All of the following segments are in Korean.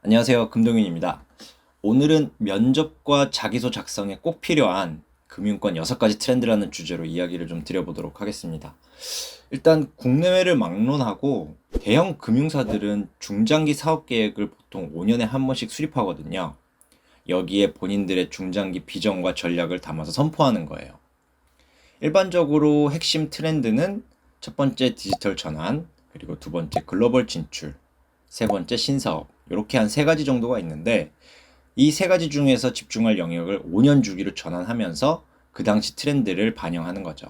안녕하세요. 금동윤입니다. 오늘은 면접과 자기소 작성에 꼭 필요한 금융권 6가지 트렌드라는 주제로 이야기를 좀 드려보도록 하겠습니다. 일단 국내외를 막론하고 대형 금융사들은 중장기 사업 계획을 보통 5년에 한 번씩 수립하거든요. 여기에 본인들의 중장기 비전과 전략을 담아서 선포하는 거예요. 일반적으로 핵심 트렌드는 첫 번째 디지털 전환, 그리고 두 번째 글로벌 진출, 세 번째 신사업, 이렇게 한 3가지 정도가 있는데 이 3가지 중에서 집중할 영역을 5년 주기로 전환하면서 그 당시 트렌드를 반영하는 거죠.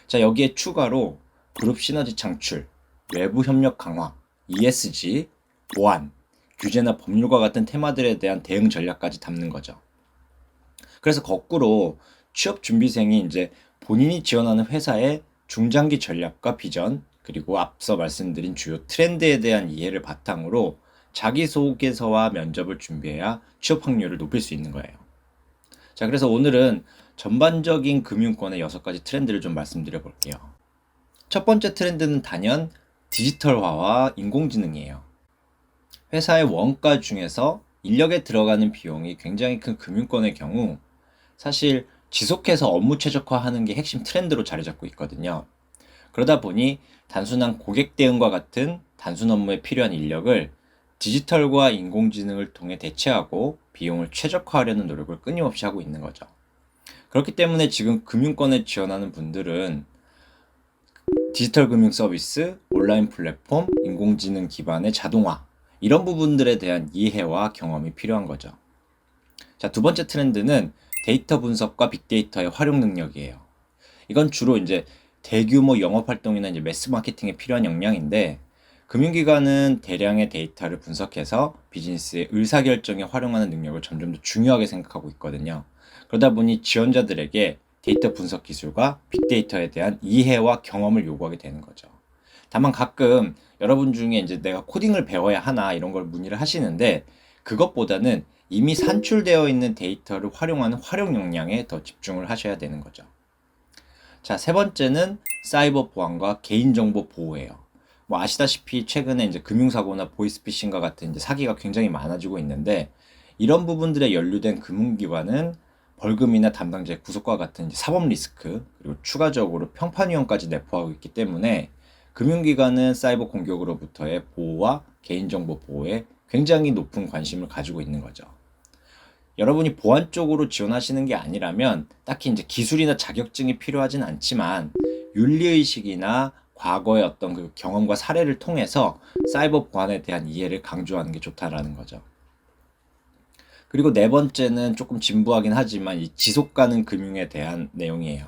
자, 여기에 추가로 그룹 시너지 창출, 외부 협력 강화, ESG, 보안, 규제나 법률과 같은 테마들에 대한 대응 전략까지 담는 거죠. 그래서 거꾸로 취업 준비생이 이제 본인이 지원하는 회사의 중장기 전략과 비전, 그리고 앞서 말씀드린 주요 트렌드에 대한 이해를 바탕으로 자기소개서와 면접을 준비해야 취업 확률을 높일 수 있는 거예요. 자, 그래서 오늘은 전반적인 금융권의 6가지 트렌드를 좀 말씀드려 볼게요. 첫 번째 트렌드는 단연 디지털화와 인공지능이에요. 회사의 원가 중에서 인력에 들어가는 비용이 굉장히 큰 금융권의 경우 사실 지속해서 업무 최적화하는 게 핵심 트렌드로 자리 잡고 있거든요. 그러다 보니 단순한 고객 대응과 같은 단순 업무에 필요한 인력을 디지털과 인공지능을 통해 대체하고 비용을 최적화하려는 노력을 끊임없이 하고 있는 거죠. 그렇기 때문에 지금 금융권에 지원하는 분들은 디지털 금융 서비스, 온라인 플랫폼, 인공지능 기반의 자동화, 이런 부분들에 대한 이해와 경험이 필요한 거죠. 자, 두 번째 트렌드는 데이터 분석과 빅데이터의 활용 능력이에요. 이건 주로 이제 대규모 영업 활동이나 이제 매스 마케팅에 필요한 역량인데, 금융기관은 대량의 데이터를 분석해서 비즈니스의 의사결정에 활용하는 능력을 점점 더 중요하게 생각하고 있거든요. 그러다 보니 지원자들에게 데이터 분석 기술과 빅데이터에 대한 이해와 경험을 요구하게 되는 거죠. 다만 가끔 여러분 중에 이제 내가 코딩을 배워야 하나 이런 걸 문의를 하시는데, 그것보다는 이미 산출되어 있는 데이터를 활용하는 활용 역량에 더 집중을 하셔야 되는 거죠. 자, 세 번째는 사이버 보안과 개인정보 보호예요. 뭐 아시다시피 최근에 이제 금융사고나 보이스피싱과 같은 이제 사기가 굉장히 많아지고 있는데, 이런 부분들에 연루된 금융기관은 벌금이나 담당자의 구속과 같은 이제 사법 리스크, 그리고 추가적으로 평판 위험까지 내포하고 있기 때문에 금융기관은 사이버 공격으로부터의 보호와 개인정보 보호에 굉장히 높은 관심을 가지고 있는 거죠. 여러분이 보안 쪽으로 지원하시는 게 아니라면 딱히 이제 기술이나 자격증이 필요하진 않지만 윤리의식이나 과거의 어떤 그 경험과 사례를 통해서 사이버 보안에 대한 이해를 강조하는 게 좋다라는 거죠. 그리고 네 번째는 조금 진부하긴 하지만 이 지속 가능 금융에 대한 내용이에요.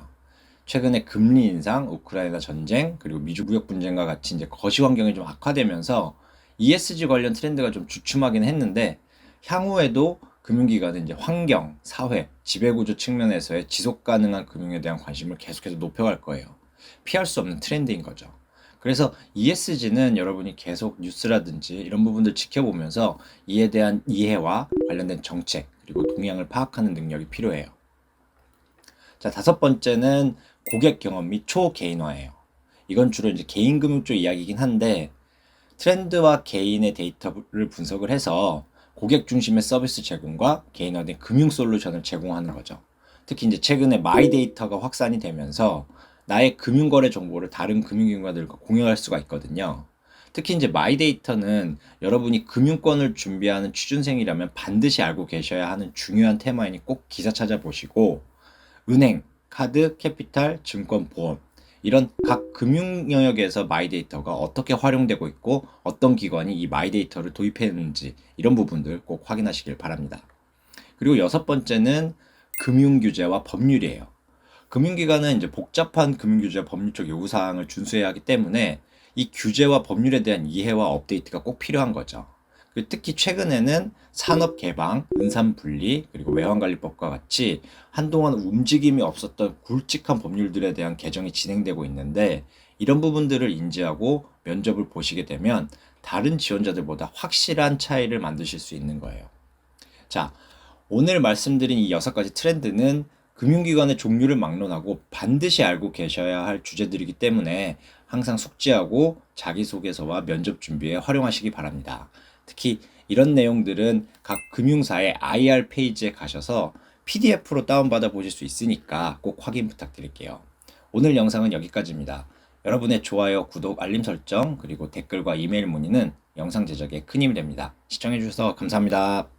최근에 금리 인상, 우크라이나 전쟁, 그리고 미주 무역 분쟁과 같이 이제 거시 환경이 좀 악화되면서 ESG 관련 트렌드가 좀 주춤하긴 했는데, 향후에도 금융기관은 이제 환경, 사회, 지배구조 측면에서의 지속 가능한 금융에 대한 관심을 계속해서 높여갈 거예요. 피할 수 없는 트렌드인 거죠. 그래서 ESG는 여러분이 계속 뉴스라든지 이런 부분들 지켜보면서 이에 대한 이해와 관련된 정책, 그리고 동향을 파악하는 능력이 필요해요. 자, 다섯 번째는 고객 경험 및 초개인화예요. 이건 주로 이제 개인 금융 쪽 이야기이긴 한데, 트렌드와 개인의 데이터를 분석을 해서 고객 중심의 서비스 제공과 개인화된 금융 솔루션을 제공하는 거죠. 특히 이제 최근에 마이 데이터가 확산이 되면서 나의 금융거래 정보를 다른 금융기관들과 공유할 수가 있거든요. 특히 이제 마이 데이터는 여러분이 금융권을 준비하는 취준생이라면 반드시 알고 계셔야 하는 중요한 테마이니 꼭 기사 찾아보시고, 은행, 카드, 캐피탈, 증권, 보험, 이런 각 금융 영역에서 마이데이터가 어떻게 활용되고 있고 어떤 기관이 이 마이데이터를 도입했는지 이런 부분들 꼭 확인하시길 바랍니다. 그리고 여섯 번째는 금융규제와 법률이에요. 금융기관은 이제 복잡한 금융규제 법률적 요구사항을 준수해야 하기 때문에 이 규제와 법률에 대한 이해와 업데이트가 꼭 필요한 거죠. 특히 최근에는 산업개방, 은산분리, 그리고 외환관리법과 같이 한동안 움직임이 없었던 굵직한 법률들에 대한 개정이 진행되고 있는데, 이런 부분들을 인지하고 면접을 보시게 되면 다른 지원자들보다 확실한 차이를 만드실 수 있는 거예요. 자, 오늘 말씀드린 이 6가지 트렌드는 금융기관의 종류를 막론하고 반드시 알고 계셔야 할 주제들이기 때문에 항상 숙지하고 자기소개서와 면접 준비에 활용하시기 바랍니다. 특히 이런 내용들은 각 금융사의 IR 페이지에 가셔서 PDF로 다운받아 보실 수 있으니까 꼭 확인 부탁드릴게요. 오늘 영상은 여기까지입니다. 여러분의 좋아요, 구독, 알림 설정, 그리고 댓글과 이메일 문의는 영상 제작에 큰 힘이 됩니다. 시청해주셔서 감사합니다.